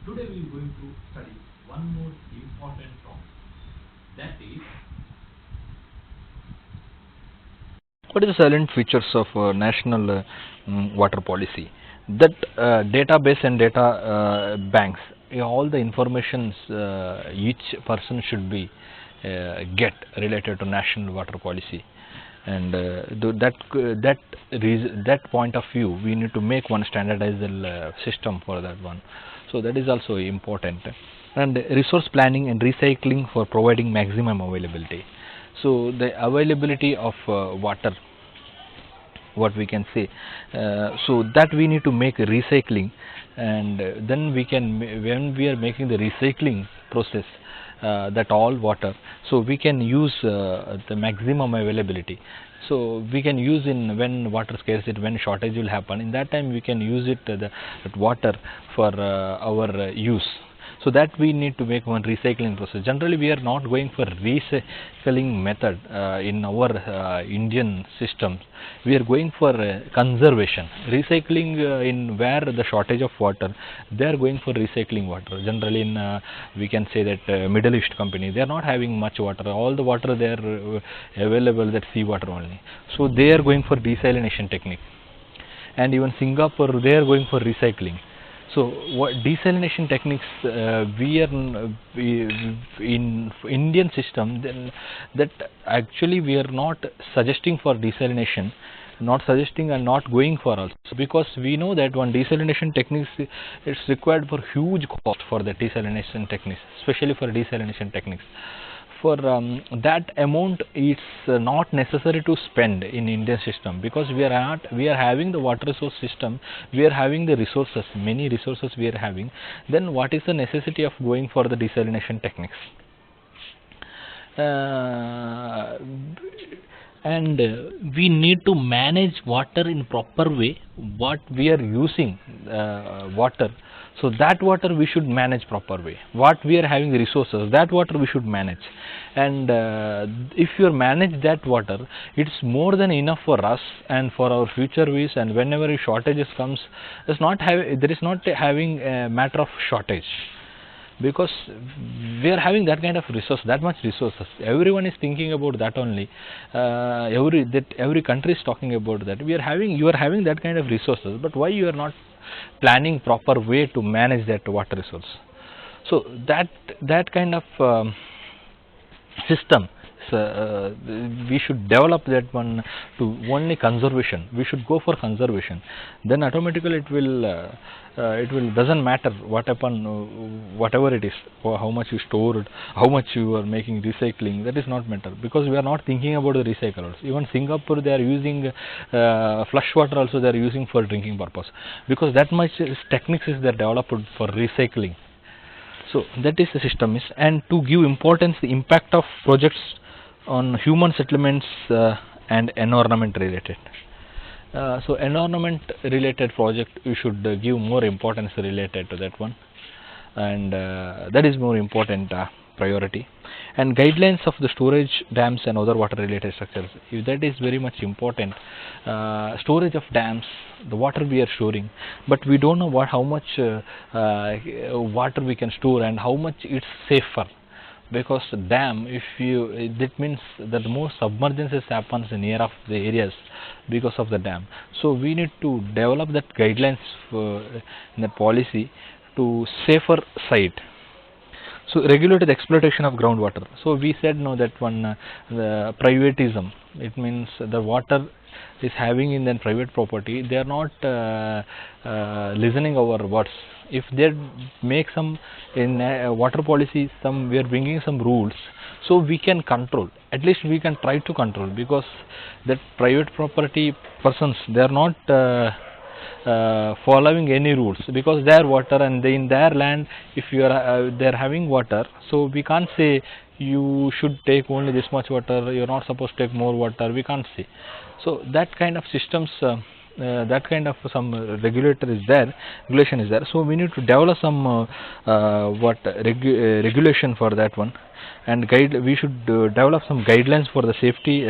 Today we are going to study one more important topic, that is what is the silent features of national water policy? That database and data banks, all the informations each person should be get related to national water policy, and that point of view, we need to make one standardized system for that one. So that is also important. And resource planning and recycling for providing maximum availability. So the availability of water, what we can say, so that we need to make a recycling, and then we can, when we are making the recycling process, that all water, so we can use the maximum availability. So we can use in when water scarcity, when shortage will happen, in that time we can use it, that water for our use. So that we need to make one recycling process. Generally we are not going for recycling method in our Indian systems. We are going for conservation. Recycling in where the shortage of water, they are going for recycling water. Generally in we can say that Middle East company, they are not having much water. All the water they are available, that sea water only. So they are going for desalination technique. And even Singapore, they are going for recycling. So what desalination techniques we are in Indian system, then that actually we are not suggesting for desalination, not suggesting and not going for also, because we know that one desalination techniques, it's required for huge cost for the desalination techniques, especially for desalination techniques. For that amount, it's not necessary to spend in Indian system, because we are having the water resource system, we are having the resources, many resources we are having. Then what is the necessity of going for the desalination techniques? And we need to manage water in proper way. What we are using water, so that water we should manage proper way. What we are having resources, that water we should manage. And if you manage that water, it's more than enough for us and for our future use. And whenever shortages comes, there is not having a matter of shortage, because we are having that kind of resource, that much resources. Everyone is thinking about that only. Every country is talking about that. You are having that kind of resources, but why you are not planning proper way to manage that water resource? So that kind of system, we should develop that one to only conservation. We should go for conservation. Then automatically it will doesn't matter what happen, whatever it is, or how much you stored, how much you are making recycling. That is not matter, because we are not thinking about the recyclers. Even Singapore, they are using flush water also, they are using for drinking purpose, because that much techniques is there developed for recycling. So that is the system is. And to give importance the impact of projects on human settlements and environment related. So environment related project, you should give more importance related to that one, and that is more important priority. And guidelines of the storage dams and other water related structures, that is very much important. Storage of dams, the water we are storing, but we don't know how much water we can store and how much it's safer. Because dam, if you, that means that the more submergences happens near of the areas because of the dam. So we need to develop that guidelines in the policy to safer site. So regulated exploitation of groundwater. So we said no, that one the privatism, it means the water is having in the private property, they are not listening our words. If they make some in water policy, some we are bringing some rules, so we can control, at least we can try to control, because that private property persons, they are not following any rules, because their water and they in their land, if you are they are having water, so we can't say you should take only this much water, you are not supposed to take more water, we can't say. So that kind of systems, that kind of some regulation is there. So we need to develop some regulation for that one. and we should develop some guidelines for the safety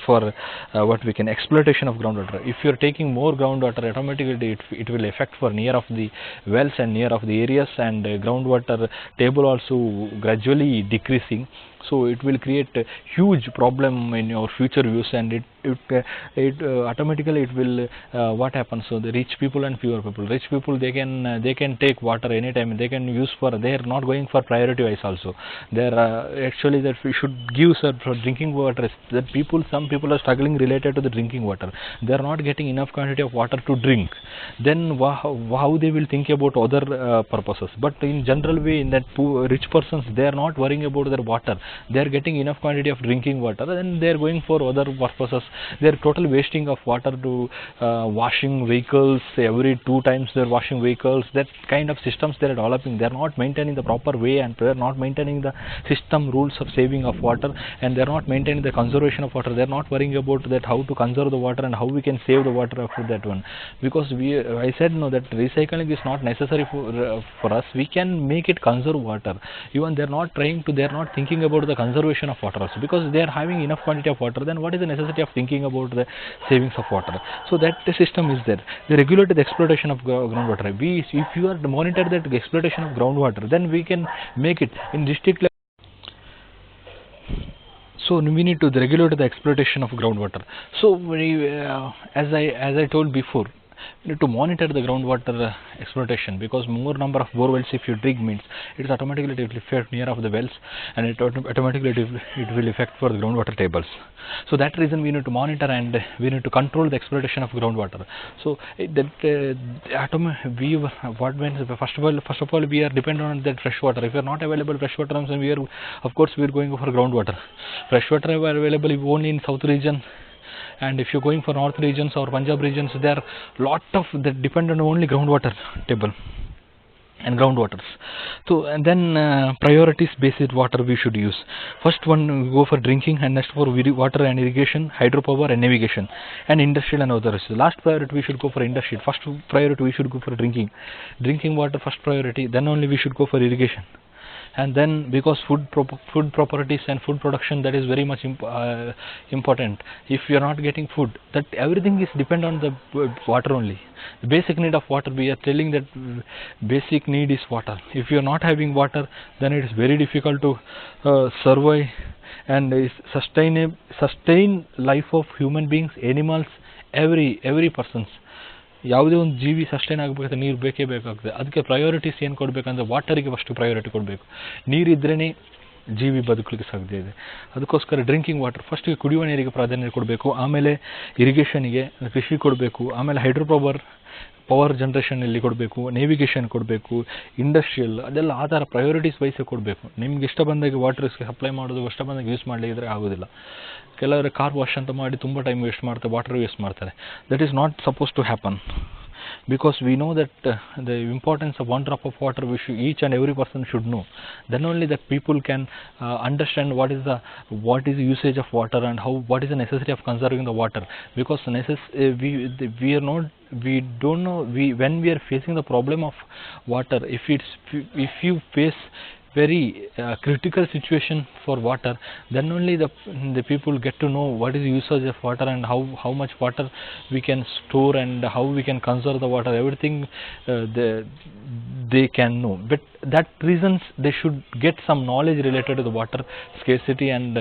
for what we can exploitation of groundwater. If you are taking more groundwater, automatically it will affect for near of the wells and near of the areas, and groundwater table also gradually decreasing. So it will create a huge problem in your future use, and it automatically it will what happens. So the rich people and poor people, rich people, they can take water anytime, they can use for, they are not going for priority wise also. They are actually that we should give, sir, for drinking water, that some people are struggling related to the drinking water. They are not getting enough quantity of water to drink. Then how they will think about other purposes. But in general way, in that rich persons, they are not worrying about their water. They are getting enough quantity of drinking water, then they are going for other purposes. They are total wasting of water to washing vehicles. Every 2 times they are washing vehicles. That kind of systems they are developing. They are not maintaining the proper way, and they are not maintaining the system rules of saving of water, and they are not maintaining the conservation of water. They are not worrying about that how to conserve the water and how we can save the water after that one. Because I said no, that recycling is not necessary for us. We can make it conserve water. Even they are not thinking about the conservation of water also, because they are having enough quantity of water. Then what is the necessity of thinking about the savings of water? So that the system is there. They regulate the exploitation of groundwater. If you are to monitor that exploitation of groundwater, then we can make it in district level. So we need to regulate the exploitation of groundwater. So as I told before, we need to monitor the groundwater exploitation, because more number of bore wells if you dig means it is automatically it will affect near of the wells, and it automatically it will affect for the groundwater tables. So that reason we need to monitor, and we need to control the exploitation of groundwater. So first of all we are dependent on that fresh water. If we are not available fresh water, then we are, of course, we are going for groundwater. Fresh water available only in south region. And if you're going for north regions or Punjab regions, there are lot of that depend on only groundwater table and groundwaters. So and then priorities based water we should use. First one we go for drinking, and next for water and irrigation, hydropower and navigation, and industrial and others. Last priority we should go for industrial. First priority we should go for drinking water first priority. Then only we should go for irrigation. And then because food properties and food production, that is very much important. If you are not getting food, that everything is depend on the water only. The basic need of water, we are telling that basic need is water. If you are not having water, then it is very difficult to survive and sustain life of human beings, animals, every persons. ಯಾವುದೇ ಒಂದು ಜೀವಿ sustain ಆಗಬೇಕಾದ್ರೆ ನೀರು ಬೇಕೇ ಬೇಕಾಗ್ತದೆ. ಅದಕ್ಕೆ priorities ಏನು ಕೊಡಬೇಕಂದ್ರೆ ವಾಟರಿಗೆ first priority ಕೊಡಬೇಕು. ನೀರಿದ್ರೇ ಜೀವಿ ಬದುಕಲಿಕ್ಕೆ ಸಾಧ್ಯ ಇದೆ. ಅದಕ್ಕೋಸ್ಕರ ಡ್ರಿಂಕಿಂಗ್ ವಾಟರ್ ಫಸ್ಟ್ ಕುಡಿಯುವ ನೀರಿಗೆ ಪ್ರಾಧಾನ್ಯತೆ ಕೊಡಬೇಕು, ಆಮೇಲೆ ಇರಿಗೇಷನ್ಗೆ ಕೃಷಿ ಕೊಡಬೇಕು, ಆಮೇಲೆ ಪವರ್ ಜನ್ರೇಷನಲ್ಲಿ ಕೊಡಬೇಕು, ನೇವಿಗೇಷನ್ ಕೊಡಬೇಕು, ಇಂಡಸ್ಟ್ರಿಯಲ್ ಅದೆಲ್ಲ ಆ ಥರ ಪ್ರಯಾರಿಟೀಸ್ ವೈಸೇ ಕೊಡಬೇಕು. ನಿಮ್ಗೆ ಇಷ್ಟ ಬಂದಾಗ ವಾಟರ್ ಸಪ್ಲೈ ಮಾಡೋದು, ಇಷ್ಟ ಬಂದಾಗ ಯೂಸ್ ಮಾಡಲಿದ್ರೆ ಆಗೋದಿಲ್ಲ. ಕೆಲವರು ಕಾರ್ ವಾಶ್ ಅಂತ ಮಾಡಿ ತುಂಬ ಟೈಮ್ ವೇಸ್ಟ್ ಮಾಡ್ತಾರೆ, ವಾಟರ್ ವೇಸ್ಟ್ ಮಾಡ್ತಾರೆ. That is not suppose to happen, because we know that the importance of one drop of water each and every person should know. Then only that people can understand what is the usage of water, and what is the necessity of conserving the water. Because we don't know, when we are facing the problem of water, if you face very critical situation for water, then only the people get to know what is the usage of water, and how much water we can store, and how we can conserve the water. Everything they can know. But that reasons they should get some knowledge related to the water scarcity and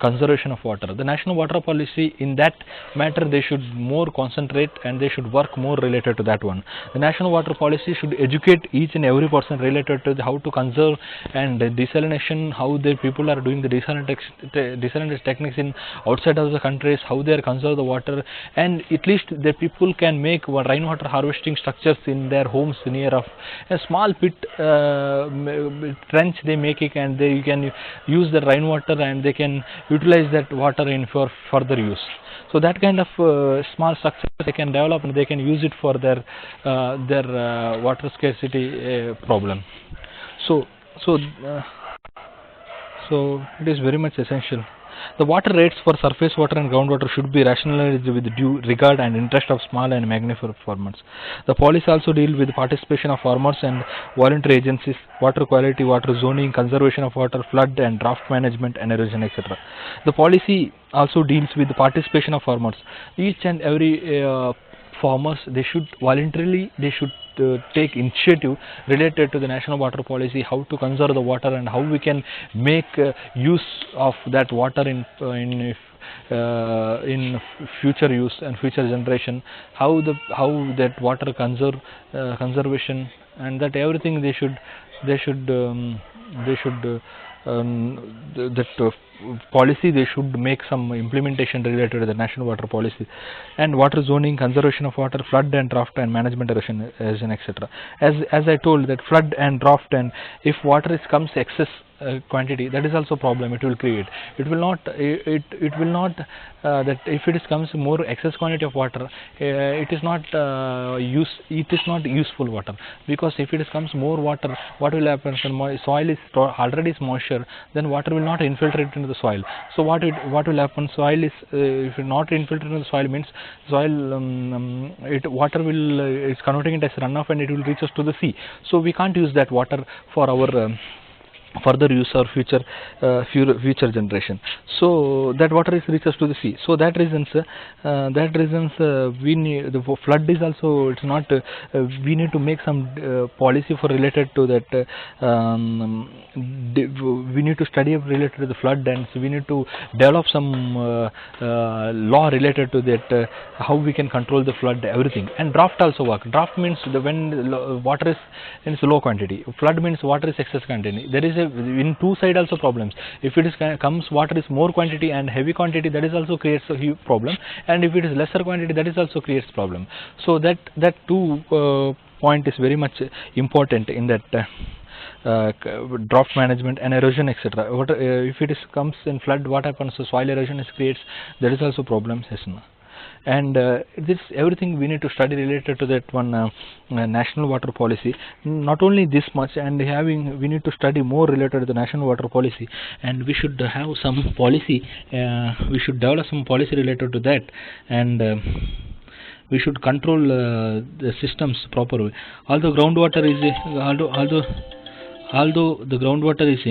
conservation of water. The national water policy, in that matter, they should more concentrate, and they should work more related to that one. The national water policy should educate each and every person related to how to conserve and desalination, how the people are doing the desalination techniques in outside of the countries, how they are conserve the water, and at least the people can make rainwater harvesting structures in their homes near of a small pit trench they make it, and they can use the rainwater, and they can utilize that water in for further use. So that kind of small structures they can develop, and they can use it for their water scarcity problem. So it is very much essential. The water rates for surface water and groundwater should be rationalized with due regard and interest of small and magnified farmers. The policy also deal with participation of farmers and voluntary agencies, water quality, water zoning, conservation of water, flood and draft management, and erosion, etc. The policy also deals with the participation of farmers. Each and every farmers, they should voluntarily, they should take initiative related to the national water policy, how to conserve the water and how we can make use of that water in future use and future generation, how that water conservation, and that everything they should that policy, they should make some implementation related to the national water policy. And water zoning, conservation of water, flood and draft and management, erosion, etc. As I told, that flood and draft, and if water comes excess quantity, that is also problem it will create. It will not that if it comes more excess quantity of water, it is not useful water, because if it comes more water, what will happen? Soil is already moisture, then water will not infiltrate into the soil. So what will happen? Soil is if it not infiltrate into the soil, means soil water will it's converting it as runoff and it will reach us to the sea. So we can't use that water for our further use or future generation. So that water is reaches to the sea. So that reasons we need the flood is also, it's not we need to make some policy for related to that. We need to study related to the flood, and so we need to develop some law related to that, how we can control the flood, everything. And draft also work. Draft means when water is in low quantity. Flood means water is excess quantity. There is in two side also problems. If it is comes water is more quantity and heavy quantity, that is also creates a huge problem, and if it is lesser quantity, that is also creates problem. So that two point is very much important in that draft management and erosion, etc. If it comes in flood, what happens? So soil erosion is creates, that is also problems. Yes, no? And this everything we need to study related to that one national water policy. Not only this much, and we need to study more related to the national water policy, and we should have some policy. We should develop some policy related to that, and we should control the systems properly. Although groundwater is although the groundwater is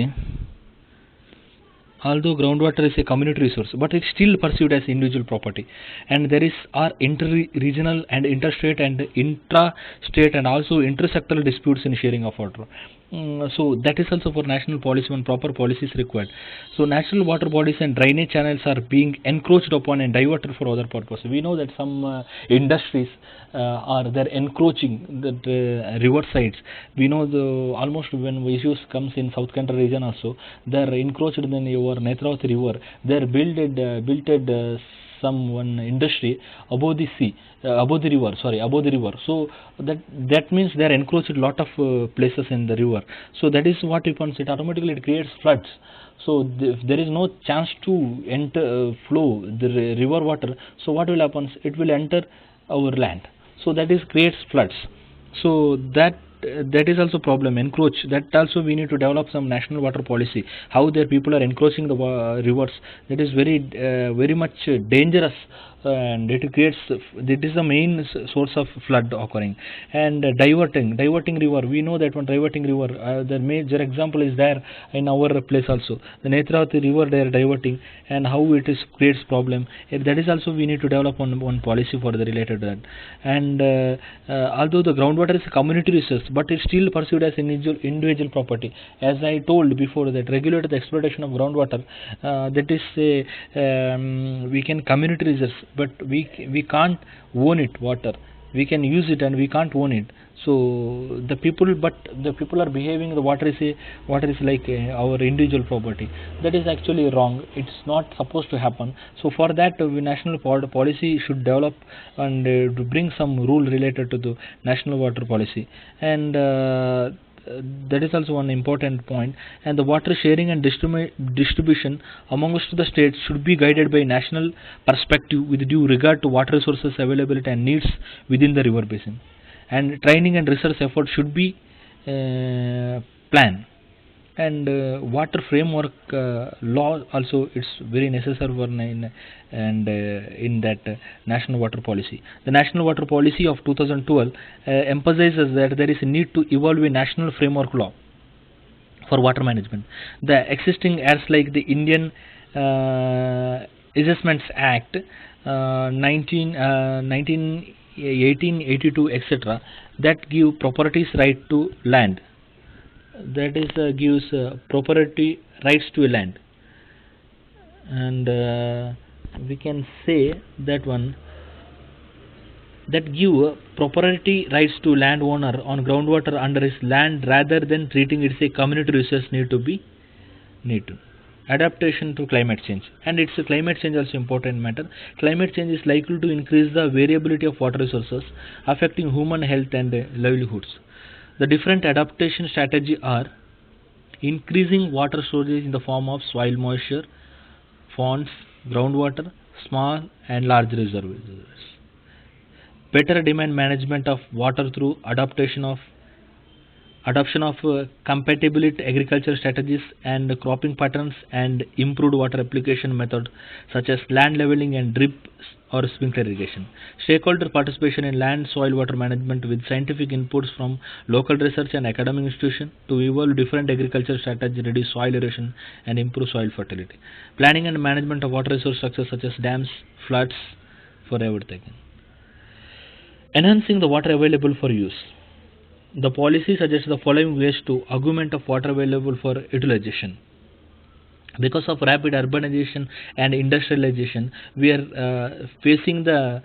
although groundwater is a community resource, but it's still perceived as individual property, and there are inter-regional and interstate and intra-state and also intersectoral disputes in sharing of water. So that is also for national policy when proper policy is required. So national water bodies and drainage channels are being encroached upon and diverted for other purposes. We know that some industries are there encroaching the river sides. We know almost when issues comes in South Canara region also, they are encroached in your Netravati river. They are built some one industry above the sea, above the river. So that means they are encroached a lot of places in the river. So that is what happens. It automatically creates floods. So if there is no chance to enter flow the river water, so what will happen? It will enter our land. So that is creates floods. So that is also problem, encroach. That also we need to develop some national water policy, how their people are encroaching the rivers. That is very much dangerous, and it creates, that is the main source of flood occurring. And diverting river, we know that one diverting river, the major example is there in our place also, the Netravati river they are diverting, and how it is creates problem. That is also we need to develop one policy for the related to that. And although the groundwater is a community resource, but it's still perceived as individual property. As I told before, that regulate the exploitation of groundwater, that is we can community resource, but we can't own it water. We can use it and we can't own it. So the people are behaving the water is like our individual property. That is actually wrong. It's not supposed to happen. So for that, national policy should develop and to bring some rule related to the national water policy. And that is also one important point. And the water sharing and distribution amongst the states should be guided by national perspective with due regard to water resources availability and needs within the river basin. And training and research effort should be planned. And water framework law also it's very necessary for in that national water policy. The national water policy of 2012 emphasizes that there is a need to evolve a national framework law for water management. The existing acts like the Indian Assessments Act 1882 etc., that give properties right to land, that is gives property rights to a land. And we can say that one that give property rights to landowner on groundwater under his land rather than treating it as a community resource need to. Adaptation to climate change, and it's a climate change also important matter. Climate change is likely to increase the variability of water resources, affecting human health and livelihoods. The different adaptation strategies are increasing water storage in the form of soil moisture, ponds, groundwater, small and large reservoirs. Better demand management of water through adoption of compatibility agriculture strategies and cropping patterns, and improved water application method such as land leveling and drip or sprinkler irrigation. Stakeholder participation in land soil water management with scientific inputs from local research and academic institutions to evolve different agriculture strategies, reduce soil erosion and improve soil fertility. Planning and management of water resource structures such as dams, floods for everything. Enhancing the water available for use. The policy suggests the following ways to augment of water available for utilization. Because of rapid urbanization and industrialization, we are facing the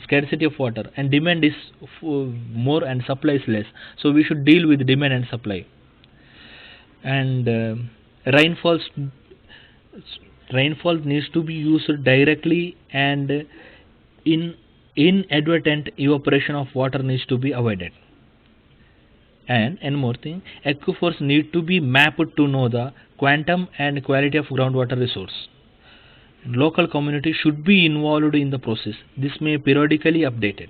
scarcity of water, and demand is more and supply is less. So we should deal with demand and supply. And rainfall needs to be used directly, and inadvertent evaporation of water needs to be avoided. And one more thing, aquifers need to be mapped to know the quantum and quality of groundwater resource. Local community should be involved in the process. This may periodically updated.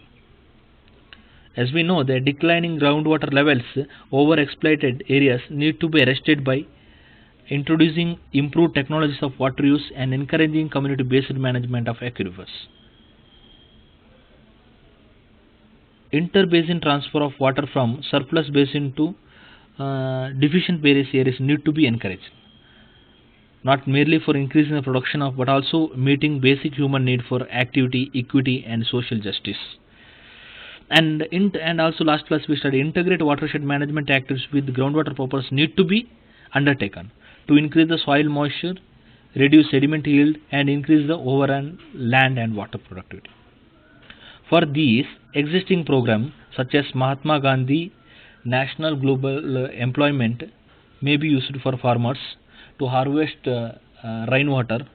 As we know, the declining groundwater levels over exploited areas need to be arrested by introducing improved technologies of water use and encouraging community based management of aquifers. Interbasin transfer of water from surplus basin to deficient various areas need to be encouraged, not merely for increasing the production of, but also meeting basic human need for activity, equity and social justice. And also last class we studied integrate watershed management activities with groundwater purpose need to be undertaken to increase the soil moisture, reduce sediment yield and increase the overall land and water productivity. For these, existing programs such as Mahatma Gandhi National Global Employment may be used for farmers to harvest rainwater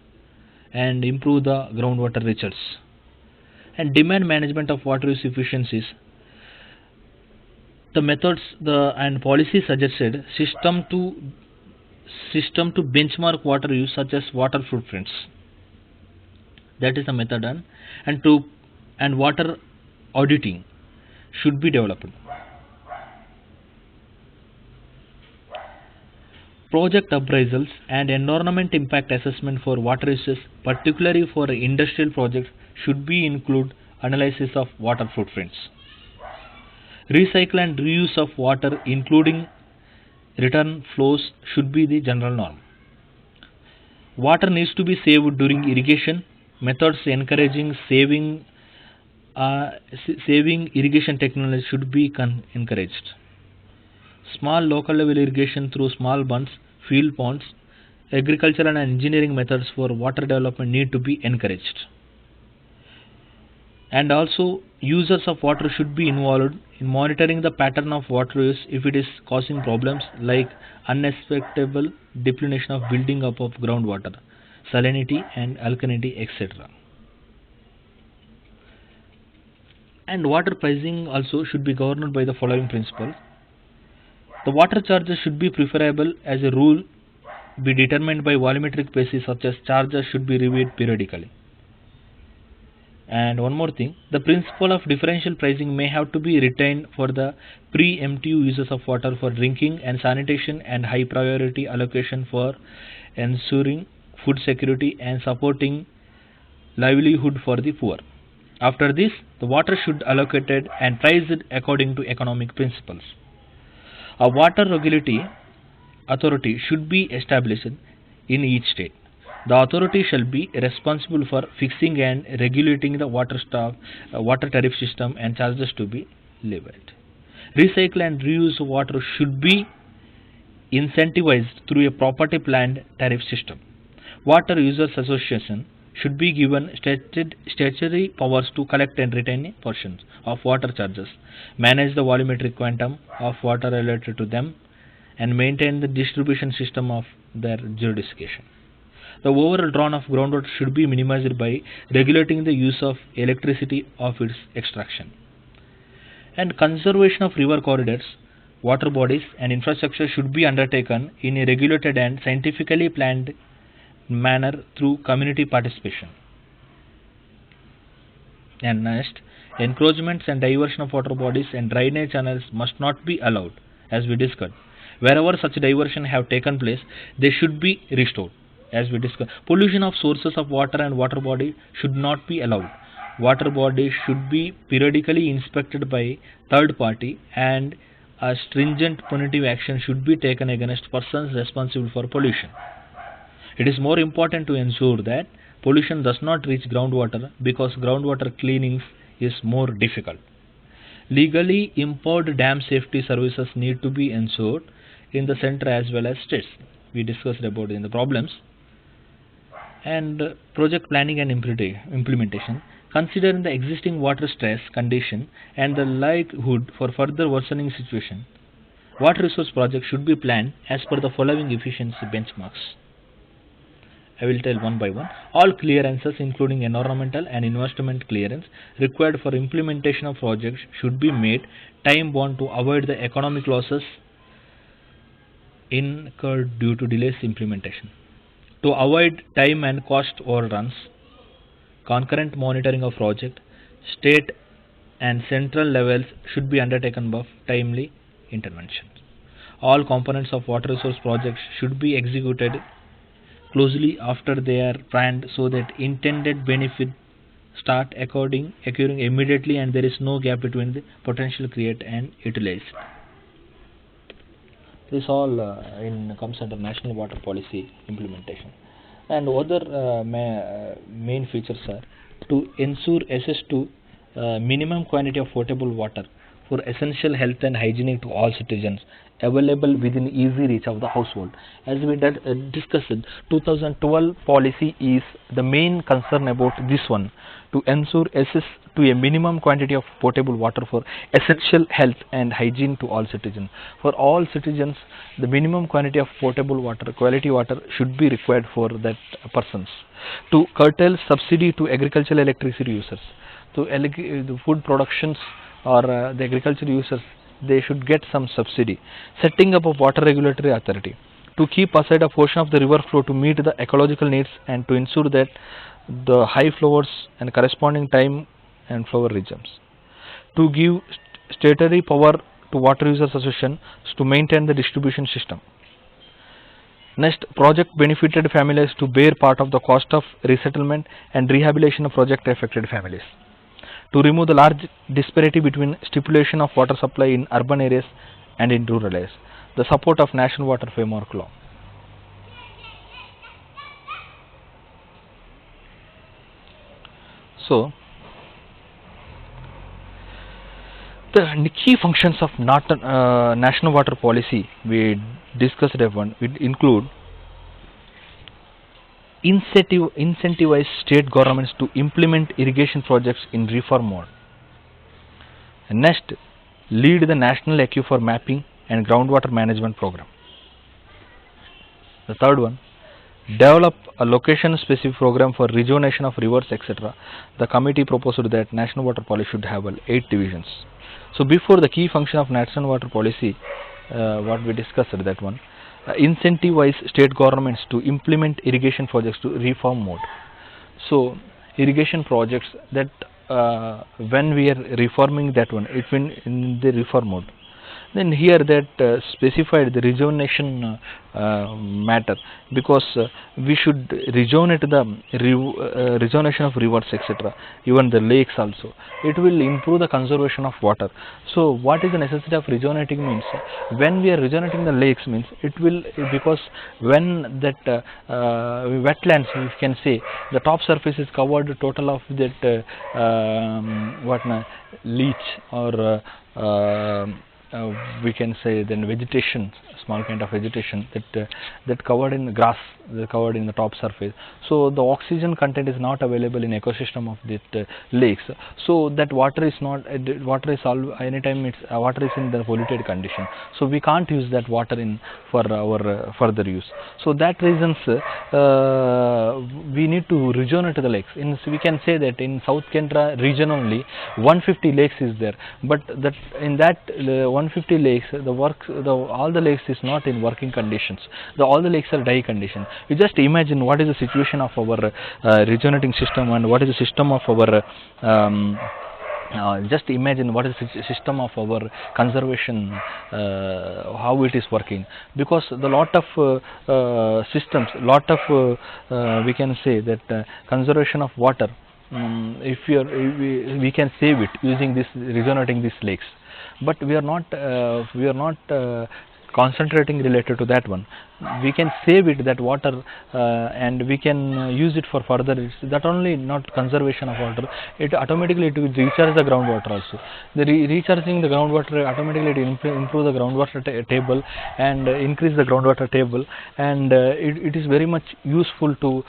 and improve the groundwater research. And demand management of water use efficiencies. The methods and policy suggested system to benchmark water use such as water footprints. That is the method done, and water auditing should be developed. Project appraisals and environment impact assessment for water uses, particularly for industrial projects, should be include analysis of water footprints. Recycle and reuse of water, including return flows, should be the general norm. Water needs to be saved during irrigation. Methods encouraging saving irrigation technology should be encouraged. Small local level irrigation through small bunds, field ponds, agricultural and engineering methods for water development need to be encouraged. And also users of water should be involved in monitoring the pattern of water use if it is causing problems like unexpected depletion of building up of groundwater, salinity and alkalinity, etc. And water pricing also should be governed by the following principles. The water charges should be preferable as a rule be determined by volumetric basis, such as charges should be reviewed periodically. And one more thing, the principle of differential pricing may have to be retained for the pre-MTU uses of water for drinking and sanitation, and high priority allocation for ensuring food security and supporting livelihood for the poor. After this, the water should allocated and priced according to economic principles. A water regulatory authority should be established in each state. The authority shall be responsible for fixing and regulating the water tariff system and charges to be levied. Recycle and reuse water should be incentivized through a property planned tariff system. Water Users Association should be given statutory powers to collect and retain portions of water charges, manage the volumetric quantum of water related to them, and maintain the distribution system of their jurisdiction. The overall drawn of groundwater should be minimized by regulating the use of electricity of its extraction. And conservation of river corridors, water bodies, and infrastructure should be undertaken in a regulated and scientifically planned manner through community participation. And next, encroachments and diversion of water bodies and drainage channels must not be allowed, as we discussed. Wherever such diversion have taken place, they should be restored, as we discussed. Pollution of sources of water and water body should not be allowed. Water bodies should be periodically inspected by third party, and a stringent punitive action should be taken against persons responsible for pollution. It is more important to ensure that pollution does not reach groundwater, because groundwater cleaning is more difficult. Legally imposed dam safety services need to be ensured in the center as well as states. We discussed about in the problems. And project planning and implementation. Considering the existing water stress condition and the likelihood for further worsening situation, water resource projects should be planned as per the following efficiency benchmarks. I will tell one by one. All clearances, including environmental and investment clearance, required for implementation of projects should be made time bound to avoid the economic losses incurred due to delays implementation. To avoid time and cost overruns, concurrent monitoring of project, state and central levels should be undertaken for timely intervention. All components of water resource projects should be executed closely after they are planned, so that intended benefit start occurring immediately and there is no gap between the potential create and utilized. This all comes under national water policy implementation. And other main features are to ensure access to minimum quantity of potable water for essential health and hygienic to all citizens, available within easy reach of the household. As we discussed, 2012 policy is the main concern about this one, to ensure access to a minimum quantity of potable water for essential health and hygiene to all citizens. For all citizens, the minimum quantity of potable water, quality water, should be required for that persons. To curtail subsidy to agricultural electricity users, so the food productions or the agricultural users, they should get some subsidy. Setting up a water regulatory authority to keep aside a portion of the river flow to meet the ecological needs and to ensure that the high flowers and corresponding time and flower regimes. To give statutory power to water users association to maintain the distribution system. Next, project benefited families to bear part of the cost of resettlement and rehabilitation of project affected families. To remove the large disparity between stipulation of water supply in urban areas and in rural areas. The support of National Water Framework Law. So, the key functions of national water policy we discussed one will include incentivize state governments to implement irrigation projects in reform mode. And next, lead the national aquifer mapping and groundwater management program. The third one, develop a location-specific program for rejuvenation of rivers, etc. The committee proposed that national water policy should have 8 divisions. So before the key function of national water policy, what we discussed that one, incentivize state governments to implement irrigation projects to reform mode. So irrigation projects that when we are reforming that one, it will in the reform mode. Then here that specified the rejuvenation matter, because we should rejuvenate the rejuvenation of rivers, etc., even the lakes also. It will improve the conservation of water. So what is the necessity of rejuvenating means, when we are rejuvenating the lakes means, it will, because when that wetlands, we can say, the top surface is covered total of that leach, or we can say then vegetation, small kind of vegetation that covered in grass, covered in the top surface. So the oxygen content is not available in ecosystem of that lakes. So that water is not water is anytime it's water is in the polluted condition. So we can't use that water in for our further use. So that reasons we need to rejuvenate the lakes. We can say that in South Kendra region only 150 lakes is there, but that in that 150 lakes, all the lakes is not in working conditions. All the lakes are dry condition. You just imagine what is the situation of our regenerating system, and what is the system of our just imagine what is the system of our conservation, how it is working, because the lot of systems, lot of we can say that conservation of water, if we can save it using this regenerating these lakes, but we are not concentrating related to that one. We can save it, that water, and we can use it for further. That only not conservation of water, it automatically it will recharge the groundwater also. The recharging the groundwater automatically it improve the groundwater table and increase the groundwater table, and it is very much useful to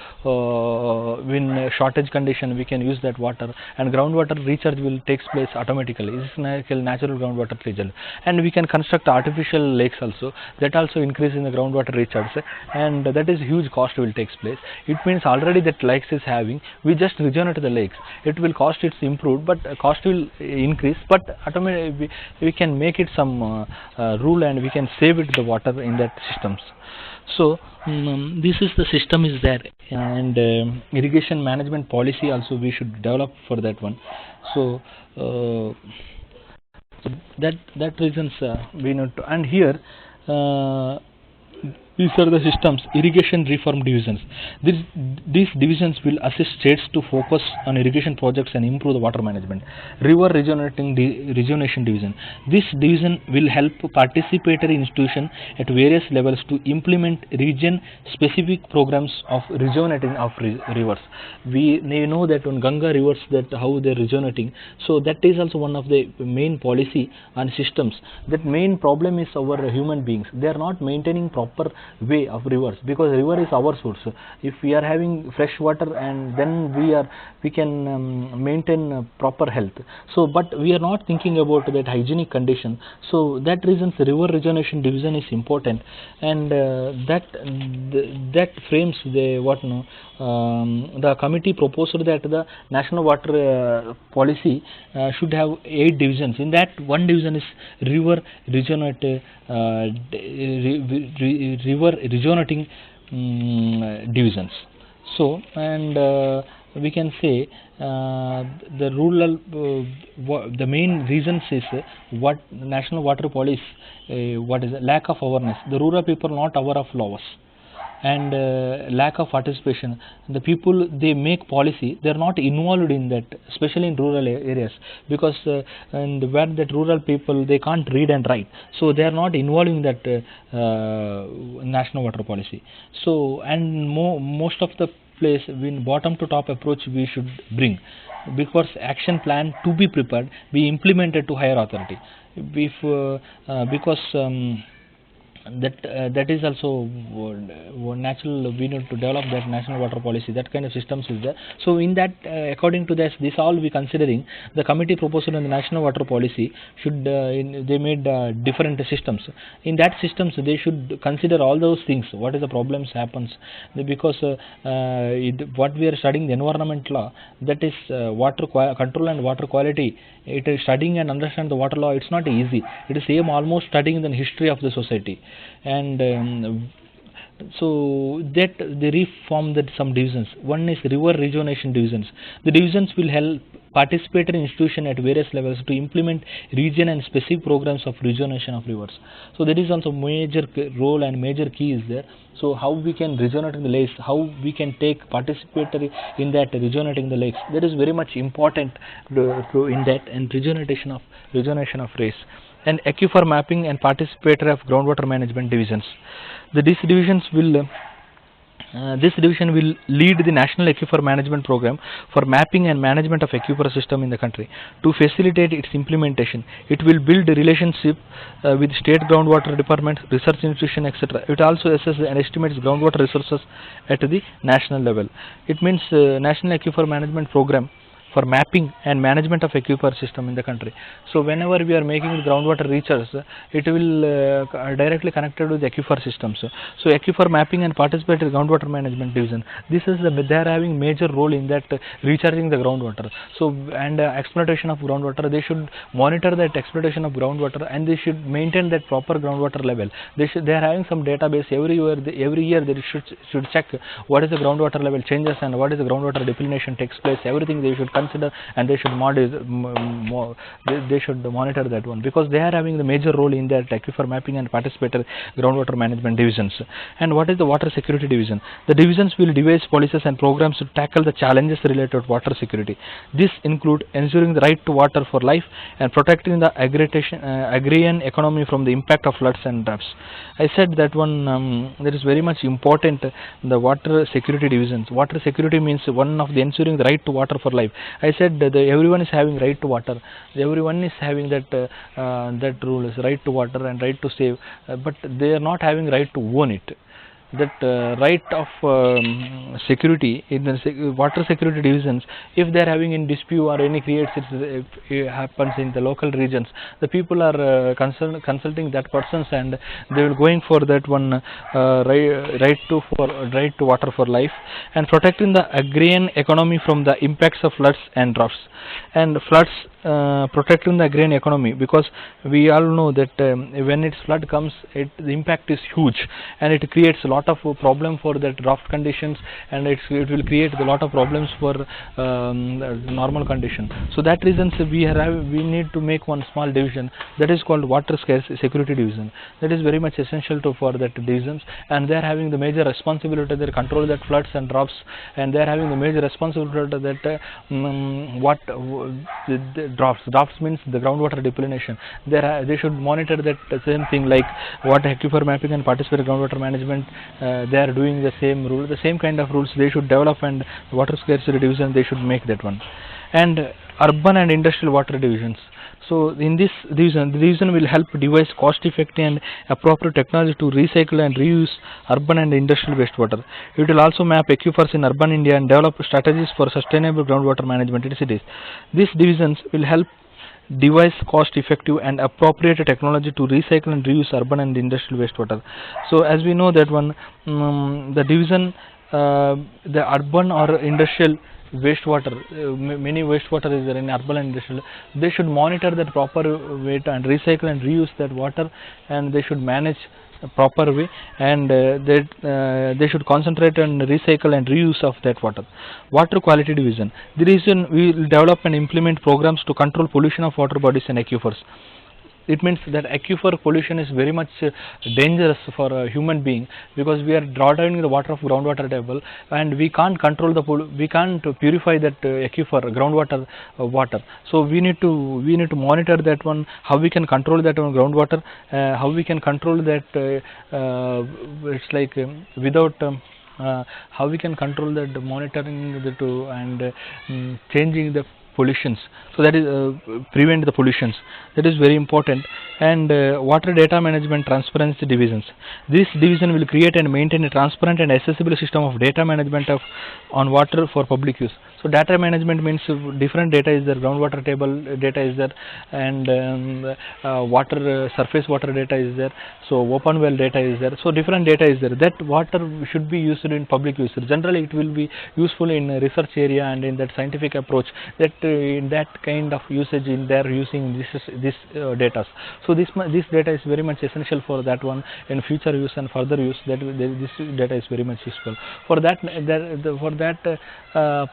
in shortage condition we can use that water, and groundwater recharge will takes place automatically. This is natural groundwater recharge, and we can construct artificial lakes also, that also increase in the groundwater recharge, and that is huge cost will takes place. It means already that lakes is having, we just regenerate the lakes, it will cost it's improved, but cost will increase, but automatically we can make it some rule, and we can save it the water in that systems. So this is the system is there, and irrigation management policy also we should develop for that one. So that reasons we need to, and here these are the systems, irrigation reform divisions. These divisions will assist states to focus on irrigation projects and improve the water management. River rejuvenation division. This division will help participatory institutions at various levels to implement region-specific programs of rejuvenating of rivers. We know that on Ganga rivers that how they are rejuvenating. So that is also one of the main policy and systems. That main problem is our human beings. They are not maintaining proper way of rivers, because river is our source. If we are having fresh water, and then we can maintain proper health. So but we are not thinking about that hygienic condition. So that reasons river rejuvenation division is important, and that frames the the committee proposed that the national water policy should have 8 divisions. In that, one division is river rejuvenate river rejuvenating divisions. So, and we can say the rural the main reasons is what national water policy, what is lack of awareness. The rural people not aware of laws, and lack of participation. The people they make policy, they are not involved in that, especially in rural areas, because and where that rural people they can't read and write, so they are not involved in that national water policy. So, and most of the place in bottom to top approach we should bring, because action plan to be prepared, be implemented to higher authority. If because that is also natural, we need to develop that national water policy, that kind of systems is there. So in that according to this all we considering, the committee proposal on the national water policy should they made different systems. In that systems they should consider all those things, what is the problems happens, because what we are studying the environment law, that is water control and water quality. It is studying and understand the water law, it's not easy. It is same almost studying the history of the society, and So that they reform that some divisions. One is river rejuvenation divisions. The divisions will help participatory institution at various levels to implement region and specific programs of rejuvenation of rivers. So that is also major role and major key is there. So how we can rejuvenate the lakes, how we can take participatory in that rejuvenating the lakes. That is very much important in that, and rejuvenation of race. And aquifer mapping and participatory of groundwater management divisions. This division will lead the National Aquifer Management Program for mapping and management of aquifer system in the country. To facilitate its implementation, it will build a relationship with state groundwater department, research institution, etc. It also assesses and estimates groundwater resources at the national level. It means National Aquifer Management Program for mapping and management of aquifer system in the country. So whenever we are making groundwater recharge, it will directly connected with aquifer systems. So aquifer mapping and participatory groundwater management division, this is they are having major role in that recharging the groundwater. So and exploitation of groundwater, they should monitor that exploitation of groundwater, and they should maintain that proper groundwater level. They are having some database every year they should check what is the groundwater level changes and what is the groundwater depletion takes place. Everything they should consider, and they should monitor that one, because they are having the major role in that aquifer mapping and participatory groundwater management divisions. And what is the water security division? The divisions will devise policies and programs to tackle the challenges related to water security. This include ensuring the right to water for life and protecting the agrarian economy from the impact of floods and droughts. I said that one that is very much important, the water security divisions. Water security means one of the ensuring the right to water for life. I said that everyone is having right to water. Everyone is having that rule is right to water and right to save, but they are not having right to own it. That right of security in the water security divisions, if they are having in dispute or any creates it happens in the local regions, the people are consulting that persons, and they will going for that one right to water for life, and protecting the agrarian economy from the impacts of floods and droughts. And floods, protecting the agrarian economy, because we all know that when its flood comes, the impact is huge, and it creates a lot of problem for that drought conditions, and it will create a lot of problems for normal condition. So that reasons we need to make one small division, that is called water security division. That is very much essential for that divisions, and they are having the major responsibility. They control that floods and droughts, and they are having the major responsibility that the droughts means the groundwater depletion. They should monitor that same thing like what aquifer mapping and participatory groundwater management. They are doing the same rule, the same kind of rules they should develop, and water scarcity division they should make that one. And urban and industrial water divisions. So in this division, the division will help devise cost-effective and appropriate technology to recycle and reuse urban and industrial wastewater. It will also map aquifers in urban India and develop strategies for sustainable groundwater management in cities. These divisions will help devise cost-effective and appropriate technology to recycle and reuse urban and industrial wastewater. So as we know that one, the division, the urban or industrial wastewater, many wastewater is there in urban and industrial, they should monitor that proper way and recycle and reuse that water, and they should manage a proper way, and they should concentrate on recycle and reuse of that water. Water quality division. The reason we will develop and implement programs to control pollution of water bodies and aquifers. It means that aquifer pollution is very much dangerous for a human being, because we are drawing the water of groundwater table, and we can't control we can't purify that aquifer groundwater water. So we need to monitor that one, how we can control that one groundwater, how we can control that it's like without how we can control that monitoring and changing the pollutions, so that is prevent the pollutions. That is very important. And water data management transparency divisions. This division will create and maintain a transparent and accessible system of data management on water for public use. So data management means different data is there, groundwater table data is there, and water surface water data is there, so open well data is there, so different data is there. That water should be used in public use. Generally it will be useful in a research area and in that scientific approach, that in that kind of usage in there using this data. So this data is very much essential for that one in future use and further use. That this data is very much useful for that. For that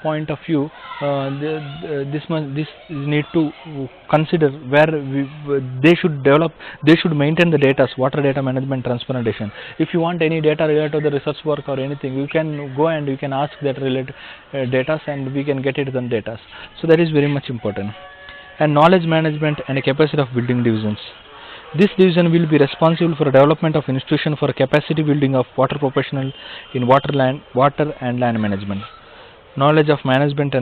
point of view, this need to consider where they should develop, they should maintain the data, water data management transportation. If you want any data related to the research work or anything, you can go and you can ask that related data, and we can get it on data. So that is very much important. And knowledge management and capacity of building divisions. This division will be responsible for development of institution for capacity building of water professional in water and land management. Knowledge of management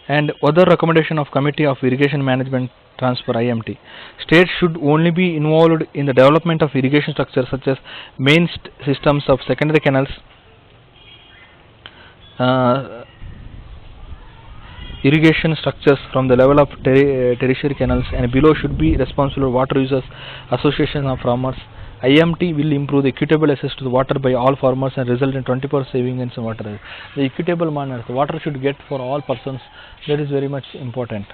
and other recommendation of Committee of Irrigation Management Transfer IMT. States should only be involved in the development of irrigation structures such as main systems of secondary canals, irrigation structures from the level of tertiary canals and below should be responsible for water users association of farmers. IMT will improve the equitable access to the water by all farmers and result in 20% saving in water. The equitable manner, the water should get for all persons, that is very much important.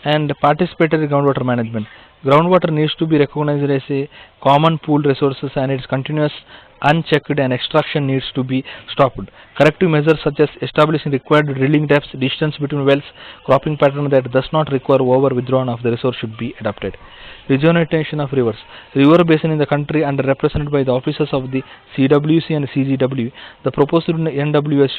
And participatory groundwater management. Groundwater needs to be recognized as a common pool resources, and its continuous unchecked and extraction needs to be stopped. Corrective measures such as establishing required drilling depths, distance between wells, cropping pattern that does not require over withdrawn of the resource should be adopted. Rejuvenation of rivers. River basin in the country under represented by the officers of the CWC and CGW. The proposed NWS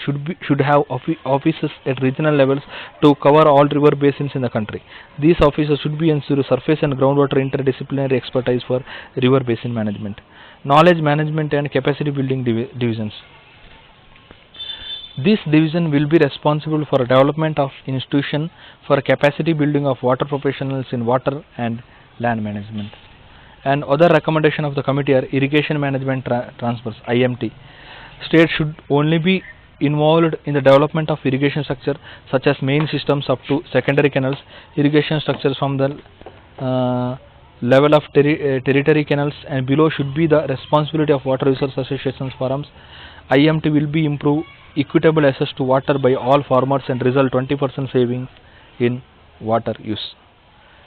should have offices at regional levels to cover all river basins in the country. These officers should be ensure surface and groundwater interdisciplinary expertise for river basin management. Knowledge management and capacity building divisions. This division will be responsible for development of institution for capacity building of water professionals in water and land management. And other recommendation of the committee are irrigation management transfers IMT. States should only be involved in the development of irrigation structure such as main systems up to secondary canals, irrigation structures from the level of territory canals and below should be the responsibility of water resource associations forums. IMT will be improve equitable access to water by all farmers and result 20% savings in water use.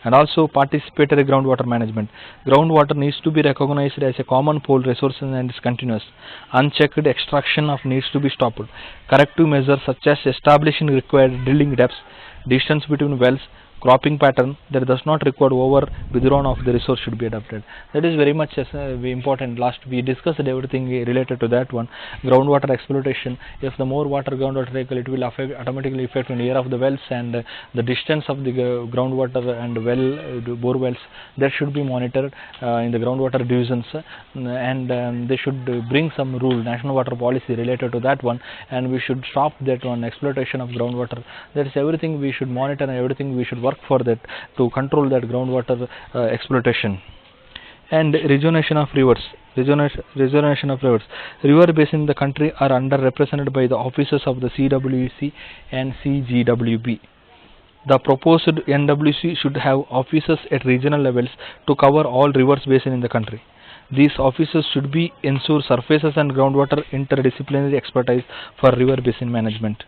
And also participatory groundwater management. Groundwater needs to be recognized as a common pool resource and is continuous. Unchecked extraction of needs to be stopped. Corrective measures such as establishing required drilling depths, distance between wells, cropping pattern that does not require over withdrawn of the resource should be adopted. That is very much important. Last we discussed everything related to that one. Groundwater exploitation. If the more water groundwater cycle, it will automatically affect in the area of the wells, and the distance of the groundwater and well bore wells, that should be monitored in the groundwater divisions, and they should bring some rule, national water policy related to that one, and we should stop that one exploitation of groundwater. That is everything we should monitor and everything we should work for that to control that groundwater exploitation. And rejuvenation of rivers. Rejuvenation of rivers. River basins in the country are underrepresented by the officers of the CWC and CGWB. The proposed NWC should have officers at regional levels to cover all rivers basin in the country. These officers should be ensure surfaces and groundwater interdisciplinary expertise for river basin management.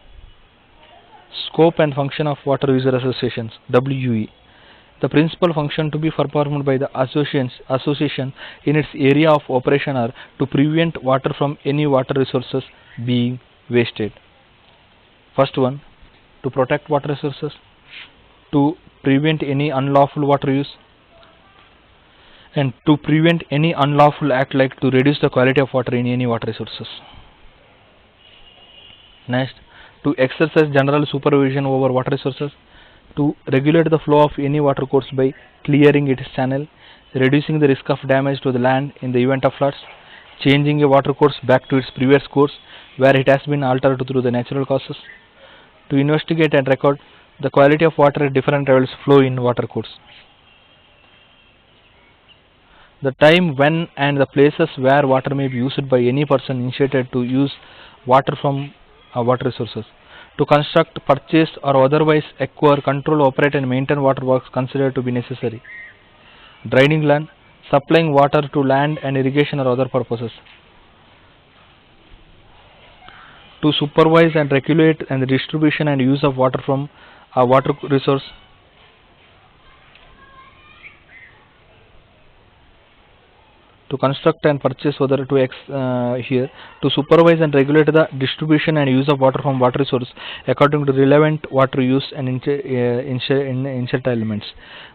Scope and function of water user associations WUE. The principal function to be performed by the association in its area of operation are to prevent water from any water resources being wasted. First one, to protect water resources, to prevent any unlawful water use, and to prevent any unlawful act like to reduce the quality of water in any water resources. Next, to exercise general supervision over water resources, to regulate the flow of any water course by clearing its channel, reducing the risk of damage to the land in the event of floods, changing a water course back to its previous course where it has been altered through the natural causes, to investigate and record the quality of water at different levels flow in water course, the time when and the places where water may be used by any person initiated to use water from water resources, To construct, purchase or otherwise acquire, control, operate and maintain water works considered to be necessary. Draining land, supplying water to land and irrigation or other purposes. To supervise and regulate and the distribution and use of water from a water resource. To construct and purchase whether to here to supervise and regulate the distribution and use of water from water resource according to relevant water use and entitlements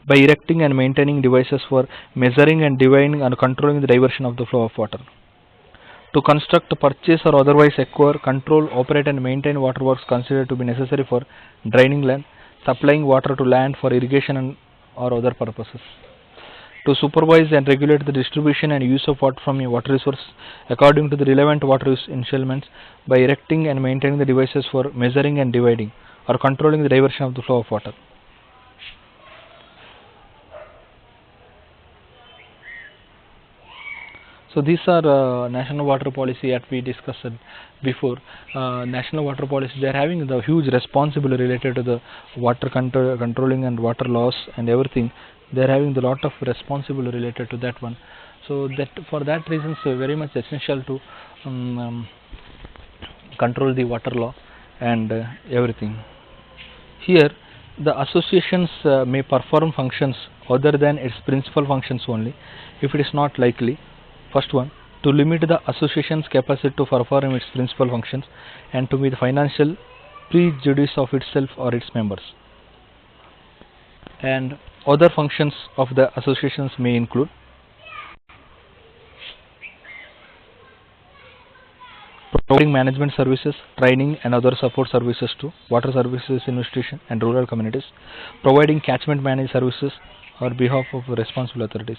by erecting and maintaining devices for measuring and dividing and controlling the diversion of the flow of water. To construct, purchase or otherwise acquire, control, operate and maintain water works considered to be necessary for draining land, supplying water to land for irrigation and or other purposes. To supervise and regulate the distribution and use of water from a water resource according to the relevant water use entitlements by erecting and maintaining the devices for measuring and dividing or controlling the diversion of the flow of water. So these are national water policy that we discussed before. National water policy, they are having the huge responsibility related to the water controlling and water loss and everything. They are having a lot of responsibility related to that one. So that for that reason, so very much essential to control the water law and everything. Here the associations may perform functions other than its principal functions only if it is not likely. First one, to limit the association's capacity to perform its principal functions and to meet the financial prejudice of itself or its members. And other functions of the associations may include providing management services, training and other support services to water services institutions and rural communities, providing catchment management services on behalf of responsible authorities.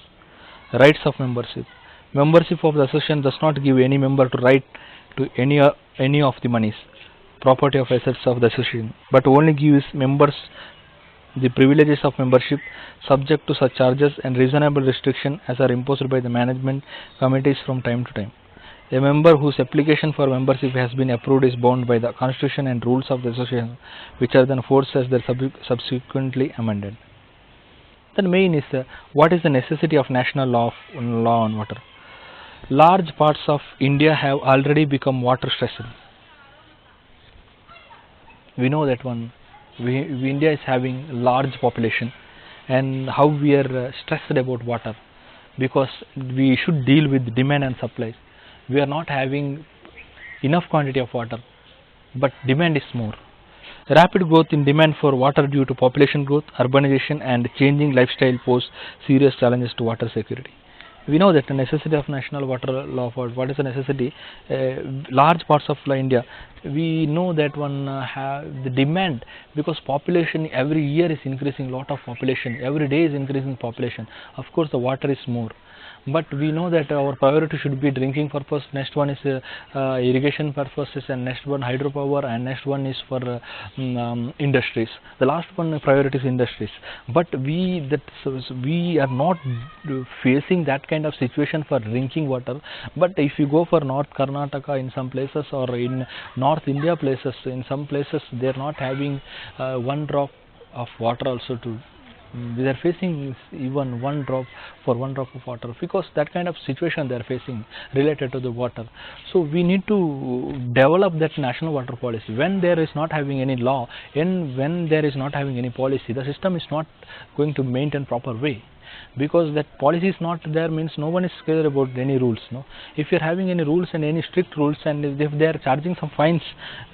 Rights of membership. Membership of the association does not give any member to right to any of the monies, property of assets of the association, but only gives members the privileges of membership subject to such charges and reasonable restriction as are imposed by the management committees from time to time. A member whose application for membership has been approved is bound by the constitution and rules of the association, which are then forced as they are subsequently amended. The main is what is the necessity of national law on water. Large parts of India have already become water stressed. We know that one. India is having large population, and how we are stressed about water because we should deal with demand and supply. We are not having enough quantity of water, but demand is more. Rapid growth in demand for water due to population growth, urbanization and changing lifestyle pose serious challenges to water security. We know that the necessity of national water law. For what is the necessity? Large parts of India, we know that one have the demand because population every year is increasing. Lot of population every day is increasing population. Of course, the water is more. But we know that our priority should be drinking purpose, next one is irrigation purposes, and next one hydropower, and next one is for industries. The last one priority is industries. But we are not facing that kind of situation for drinking water. But if you go for North Karnataka in some places, or in North India places, in some places they are not having one drop of water also to. They are facing even one drop of water because that kind of situation they are facing related to the water. So we need to develop that national water policy. When there is not having any law and when there is not having any policy, the system is not going to maintain proper way. Because that policy is not there means no one is scared about any rules. No, if you are having any rules and any strict rules, and if they are charging some fines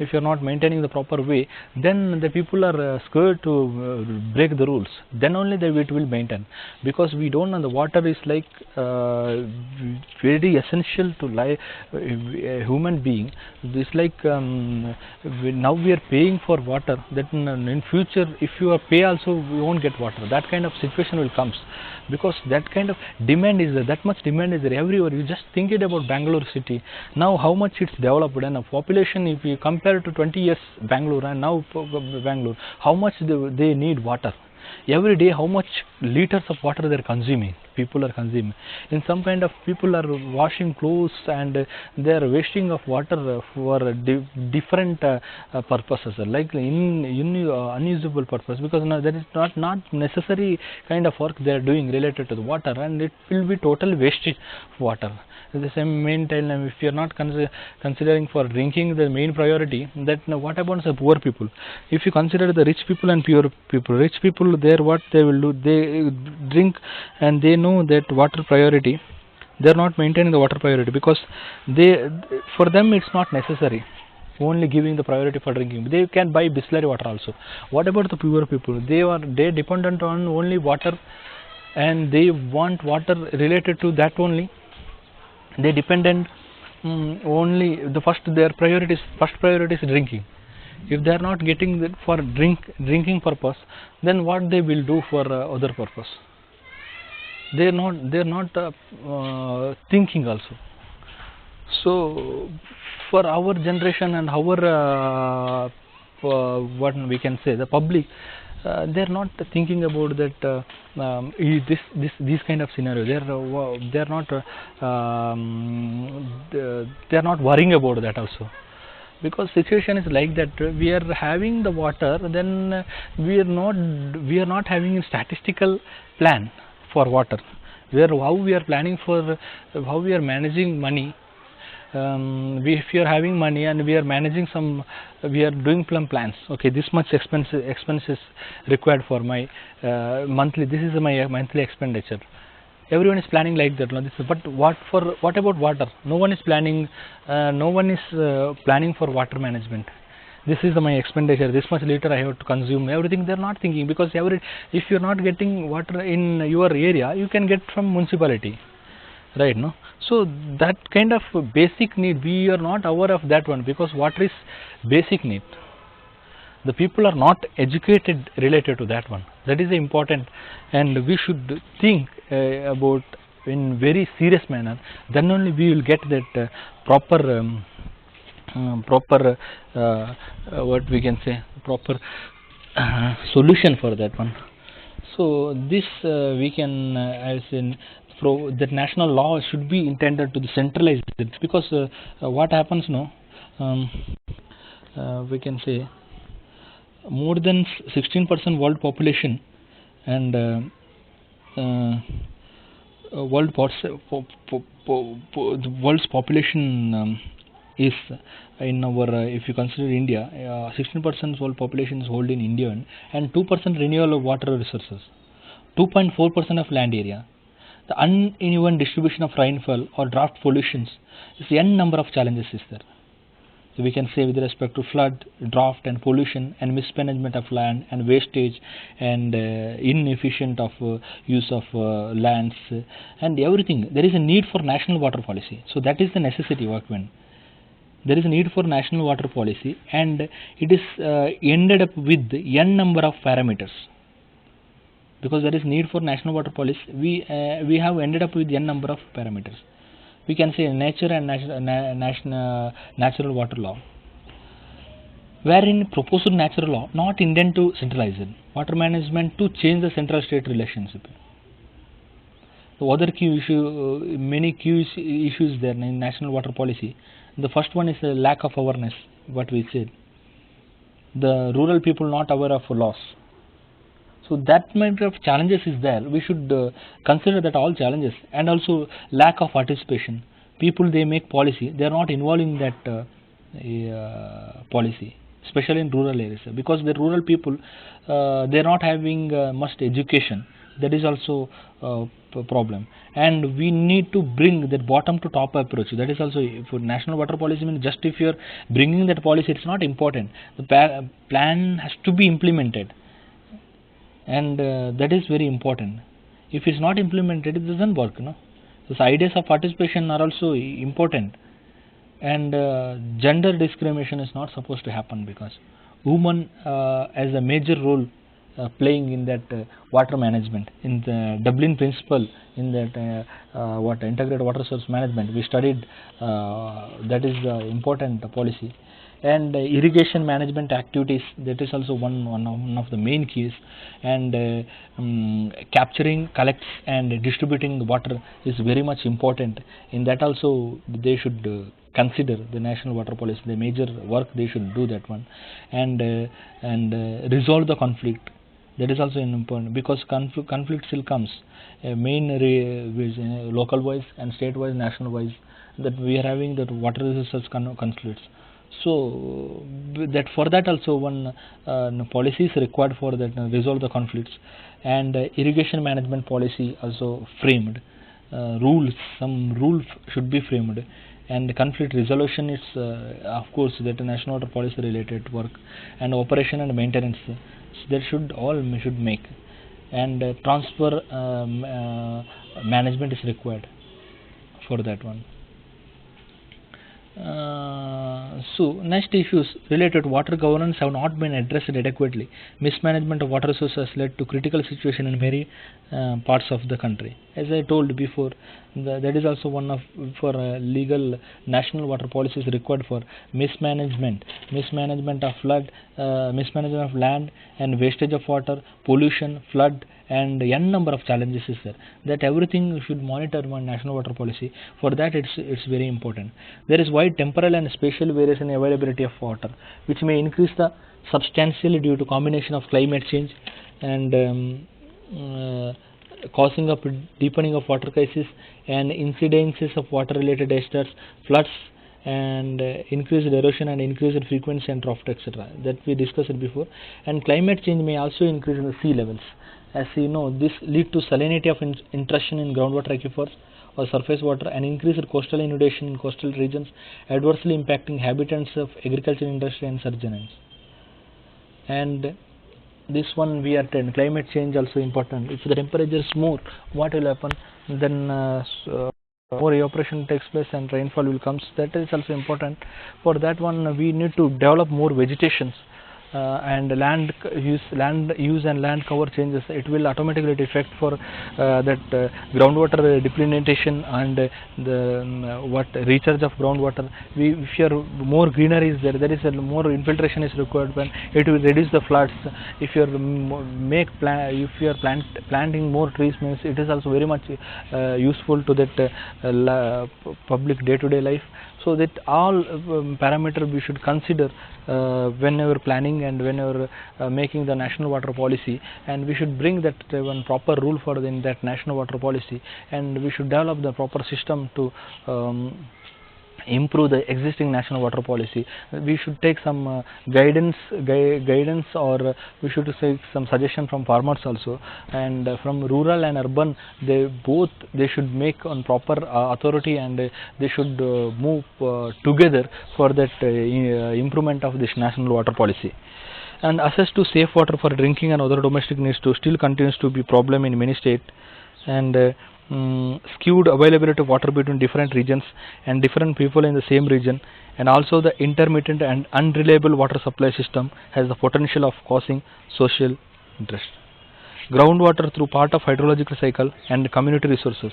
if you are not maintaining the proper way, then the people are scared to break the rules. Then only it will maintain, because we don't know the water is like very essential to life, a human being. It's like now we are paying for water. That in future, if you are pay also, we won't get water. That kind of situation will comes. Because that kind of demand is there, that much demand is there everywhere. You just think it about Bangalore city. Now how much it's developed, and a population, if you compare to 20 years Bangalore and now Bangalore, how much they need water. Every day how much liters of water they are consuming. people are consuming. In some kind of people are washing clothes and they are wasting of water for different purposes, like in unusable purpose, because now there is not necessary kind of work they are doing related to the water, and it will be total wastage of water. At the same meantime, if you are not considering for drinking the main priority, that what about the poor people? If you consider the rich people and poor people, rich people, there what they will do, they drink and they know that water priority, they are not maintaining the water priority because for them it's not necessary, only giving the priority for drinking. They can buy Bisleri water also. What about the poor people? They dependent on only water, and they want water related to that only. They dependent only the first priority is drinking. If they are not getting that for drinking purpose, then what they will do for other purpose? They are not thinking also. So for our generation and our what we can say, the public, they are not thinking about that this kind of scenario. They are not worrying about that also, because situation is like that. We are having the water, then we are not having a statistical plan for water, where how we are planning for how we are managing money. If you are having money and we are managing we are doing plans. Okay, this much expenses required for my monthly. This is my monthly expenditure. Everyone is planning like that. But what about water? No one is planning. No one is planning for water management. This is my expenditure. This much liter I have to consume. Everything they are not thinking, because if you are not getting water in your area, you can get from municipality, right? No. So that kind of basic need, we are not aware of that one, because water is basic need. The people are not educated related to that one. That is important, and we should think about in very serious manner. Then only we will get that proper what we can say, proper solution for that one. So this we can as in that national law should be intended to centralize it, because what happens now, we can say more than 16% world population, and the world's population is in our if you consider India, 16% world population is held in India, and 2% renewable water resources, 2.4% of land area. The uneven distribution of rainfall or drought pollutions is n number of challenges is there. So we can say with respect to flood, drought and pollution and mismanagement of land and wastage and inefficient of use of lands and everything. There is a need for national water policy. So that is the necessity, workmen. There is a need for national water policy, and it is ended up with n number of parameters. Because there is need for national water policy, we have ended up with n number of parameters. We can say nature and natural water law, wherein proposed natural law not intend to centralize it, water management to change the central-state relationship. The other key issue, many key issues there in national water policy. The first one is the lack of awareness. What we said, the rural people not aware of laws. So that kind of challenges is there. We should consider that all challenges, and also lack of participation. People, they make policy, they are not involving that policy, especially in rural areas, because the rural people they are not having much education. That is also a problem, and we need to bring that bottom to top approach. That is also for national water policy. Means just if you are bringing that policy, it's not important. The plan has to be implemented, and that is very important. If it's not implemented, it doesn't work. No, those ideas of participation are also important, and gender discrimination is not supposed to happen, because women as a major role playing in that water management, in the Dublin principle, in that integrated water source management we studied. That is the important policy, and irrigation management activities, that is also one of the main keys, and capturing, collects and distributing water is very much important. In that also they should consider the national water policy, the major work they should do that one, and resolve the conflict. That is also important, because conflict still comes, local wise and state wise, national wise, that we are having that water resources conflicts. So that for that also one policy is required for that, resolve the conflicts, and irrigation management policy also framed, some rules should be framed, and conflict resolution is of course that national water policy related work, and operation and maintenance, so that should make, and transfer management is required for that one. So next issues related to water governance have not been addressed adequately. Mismanagement of water resources has led to critical situation in many parts of the country. As I told before, that is also one of for legal national water policies required for mismanagement of flood, mismanagement of land and wastage of water, pollution, flood, and n number of challenges is there, that everything should monitor one national water policy. For that it's very important. There is wide temporal and spatial variation in availability of water, which may increase the substantially due to combination of climate change and causing a deepening of water crisis and incidences of water related disasters, floods, and increased erosion and increased frequency and drought, etc., that we discussed before. And climate change may also increase in the sea levels. As you know, this lead to salinity of intrusion in groundwater aquifers or surface water, and increased coastal inundation in coastal regions, adversely impacting habitats of agriculture industry and subsistence. And this one we are telling, climate change also important. If the temperature is more, what will happen? Then more evaporation takes place and rainfall will comes. That is also important. For that one we need to develop more vegetations, and land use and land cover changes. It will automatically affect for that groundwater depletion and the recharge of groundwater. If your more greenery is there is a more infiltration is required, when it will reduce the floods. If you are planting more trees, means it is also very much useful to that public day-to-day life. So that all parameter we should consider whenever planning and whenever making the national water policy, and we should bring that one proper rule for in that national water policy, and we should develop the proper system to improve the existing national water policy. We should take some guidance, or we should take some suggestion from farmers also, and from rural and urban, they should make on proper authority, and they should move together for that improvement of this national water policy. And access to safe water for drinking and other domestic needs still continues to be problem in many states, and skewed availability of water between different regions and different people in the same region, and also the intermittent and unreliable water supply system has the potential of causing social interest. Groundwater, through part of hydrological cycle and community resources,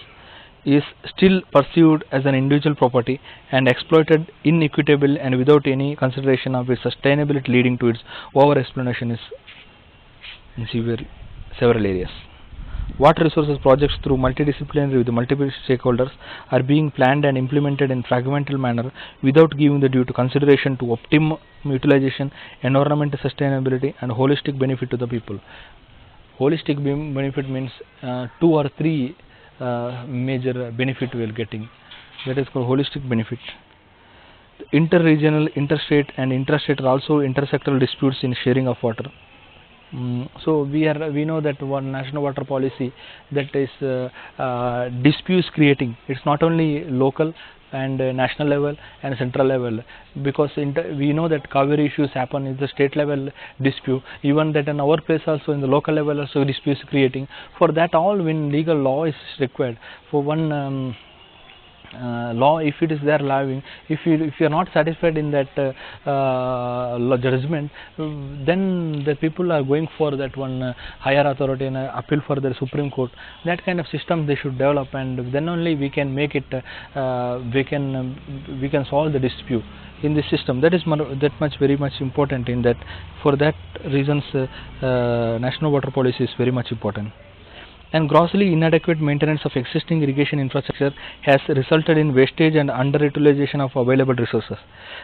is still perceived as an individual property and exploited inequitable and without any consideration of its sustainability, leading to its over exploitation in several areas. Water resources projects through multidisciplinary with multiple stakeholders are being planned and implemented in fragmental manner without giving the due consideration to optimum utilization, environmental sustainability, and holistic benefit to the people. Holistic benefit means 2 or 3 major benefit we are getting. That is called holistic benefit. Interregional, interstate, and intrastate are also intersectoral disputes in sharing of water. So we know that one national water policy, that is disputes creating. It's not only local and national level and central level, because we know that Kaveri issues happen in the state level dispute, even that in our place also in the local level also disputes creating. For that all, when legal law is required, for one law, if it is there allowing, if you are not satisfied in that judgment, then the people are going for that one higher authority and appeal for the Supreme Court. That kind of system they should develop, and then only we can make it, we can solve the dispute in this system. That is that much very much important. In that, for that reasons, national water policy is very much important. And grossly inadequate maintenance of existing irrigation infrastructure has resulted in wastage and underutilization of available resources.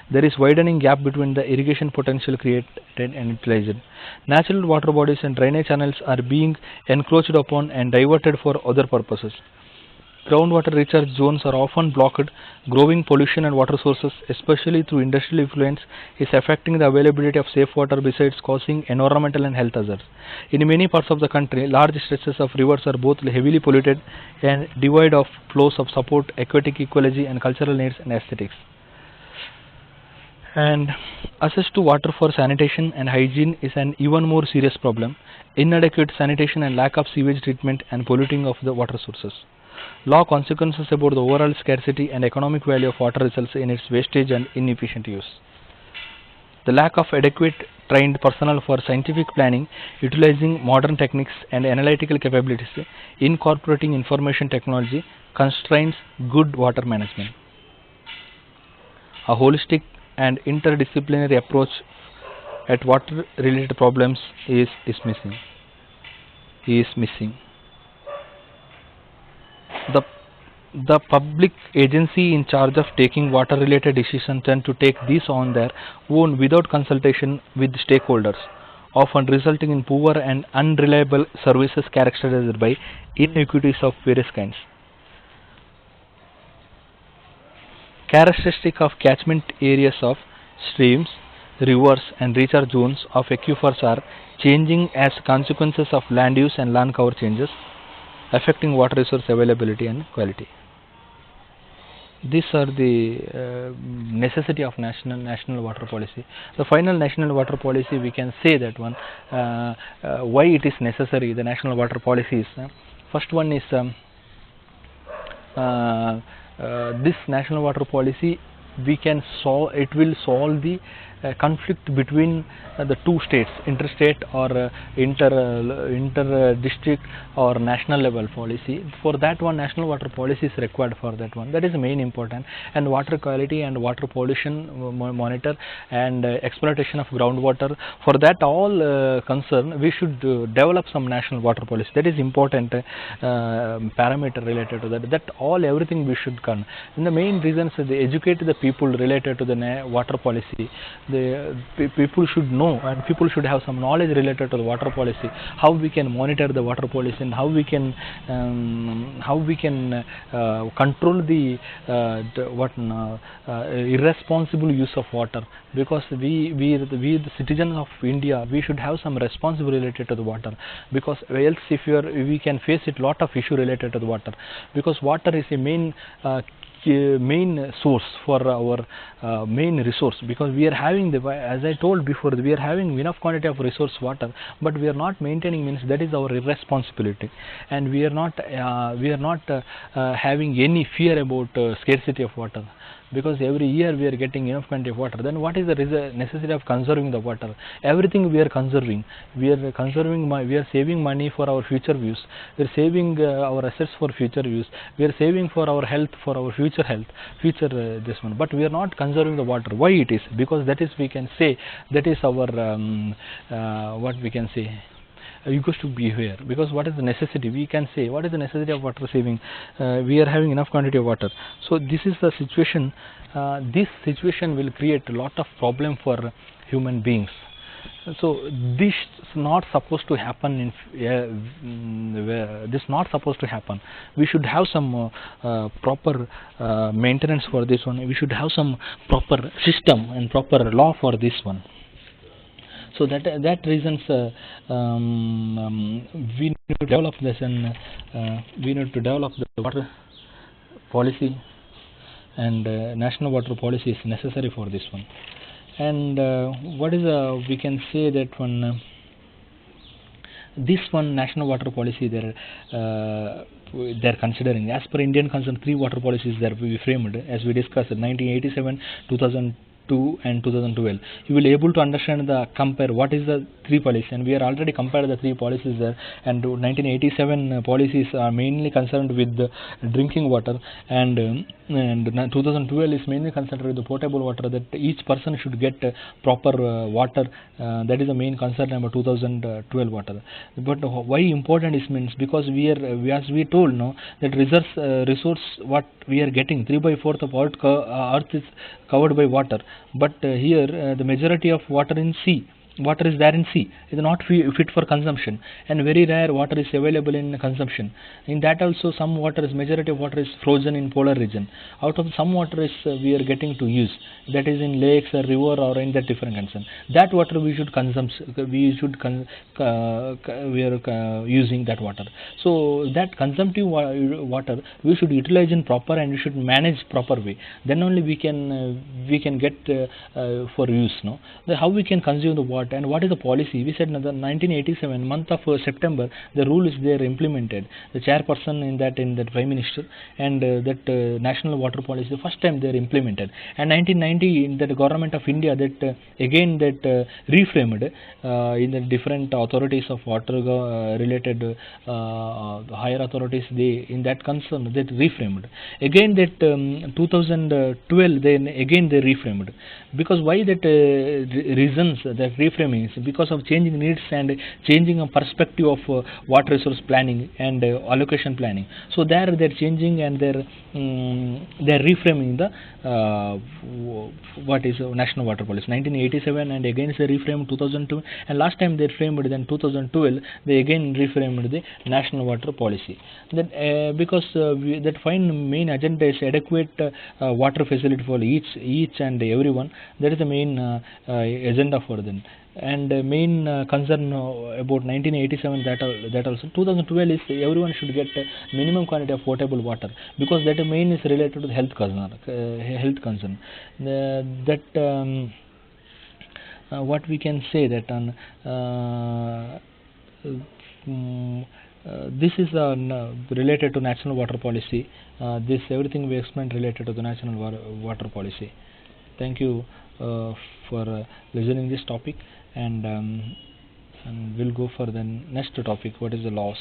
There is widening gap between the irrigation potential created and utilized. Natural water bodies and drainage channels are being encroached upon and diverted for other purposes. Groundwater recharge zones are often blocked. Growing pollution and water sources, especially through industrial effluents, is affecting the availability of safe water besides causing environmental and health hazards. In many parts of the country, large stretches of rivers are both heavily polluted and devoid of flows of support aquatic ecology and cultural needs and aesthetics. And access to water for sanitation and hygiene is an even more serious problem. Inadequate sanitation and lack of sewage treatment and polluting of the water sources. Law consequences about the overall scarcity and economic value of water results in its wastage and inefficient use. The lack of adequate trained personnel for scientific planning, utilizing modern techniques and analytical capabilities, incorporating information technology, constrains good water management. A holistic and interdisciplinary approach at water-related problems is missing. The public agency in charge of taking water related decisions tend to take these on their own without consultation with stakeholders, often resulting in poor and unreliable services characterized by inequities of various kinds. Characteristic of catchment areas of streams, rivers and recharge zones of aquifers are changing as consequences of land use and land cover changes, affecting water resource availability and quality. These are the necessity of national water policy. The final national water policy, we can say that one, why it is necessary. The national water policy is first one is this national water policy, we can solve. It will solve the conflict between the two states, interstate or inter district or national level policy. For that one, national water policy is required for that one. That is the main important. And water quality and water pollution monitor and exploitation of groundwater. For that all concern, we should develop some national water policy. That is important parameter related to that. That all everything we should come. And the main reasons, they educate the people related to the water policy. The people should know, and people should have some knowledge related to the water policy, how we can monitor the water policy, and how we can control the irresponsible use of water. Because we the citizens of India, we should have some responsibility related to the water. Because else, if we can face it lot of issue related to the water. Because water is a main source for our main resource, because we are having as I told before, we are having enough quantity of resource water, but we are not maintaining, means that is our irresponsibility, and we are not having any fear about scarcity of water. Because every year we are getting enough quantity of water. Then what is the necessity of conserving the water? Everything we are conserving. We are conserving. We are saving money for our future use. We are saving our assets for future use. We are saving for our health, for our future health, this one. But we are not conserving the water. Why it is? Because that is, we can say, that is our what we can say, equals to behavior. Because what is the necessity? We can say what is the necessity of water saving. We are having enough quantity of water. So this is the situation. This situation will create a lot of problem for human beings. So this is not supposed to happen. This is not supposed to happen. We should have some proper maintenance for this one. We should have some proper system and proper law for this one. So that reasons we need to develop this, and we need to develop the water policy, and national water policy is necessary for this one. And what is we can say that one this one national water policy, there they are considering. As per Indian concern, three water policies that we framed, as we discussed, 1987, 2002 and 2012. You will able to understand the compare what is the three policies, and we are already compared the three policies there. And 1987 policies are mainly concerned with the drinking water, and 2012 is mainly concerned with the potable water, that each person should get proper water. That is the main concern about 2012 water. But why important is means, because as we told, no, that resource what we are getting, 3/4 of earth is covered by water, but here the majority of water in sea, water is there in sea, is not fit for consumption, and very rare water is available in consumption. In that also, some water is, majority of water is frozen in polar region. Out of some water is we are getting to use, that is in lakes or river or in that different concern. That water we should consume, we are using that water. So that consumptive water we should utilize in proper, and we should manage proper way. Then only we can get for use. No, how we can consume the water, and what is the policy? We said in the 1987 month of September, the rule is there implemented. The chairperson in that Prime Minister, and that national water policy, the first time they are implemented. And 1990 in the government of India, that again that reframed in the different authorities of water related higher authorities, they in that concern that reframed again, that 2012 then again they reframed. Because why that reasons that reframing is because of changing needs and changing a perspective of water resource planning and allocation planning. So there they're changing, and they're reframing the what is national water policy 1987, and again they reframed 2002, and last time they framed then 2012 they again reframed the national water policy. That because that fine main agenda is adequate water facility for each and everyone. That is the main agenda for them. And main concern about 1987, that also 2012 is everyone should get minimum quantity of potable water, because that main is related to the health concern. What we can say that on this is related to national water policy. This everything we explained related to the national water policy. Thank you for listening this topic, and we'll go for the next topic. What is the loss?